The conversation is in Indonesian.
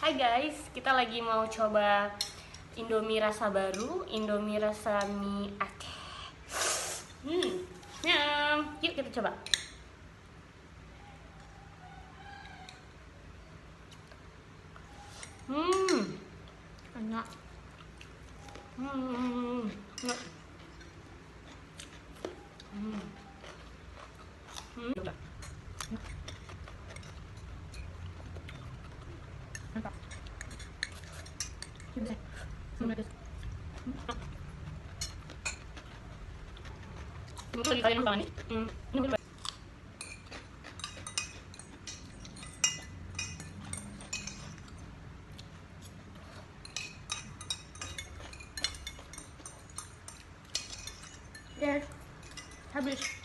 Hai guys, kita lagi mau coba Indomie rasa baru, Indomie rasa mie Aceh. Nyam. Yuk kita coba. Enak. Enak. Coba. Mantap. Coba. Ini lagi kalian makan nih. Ini coba. Ya, habis.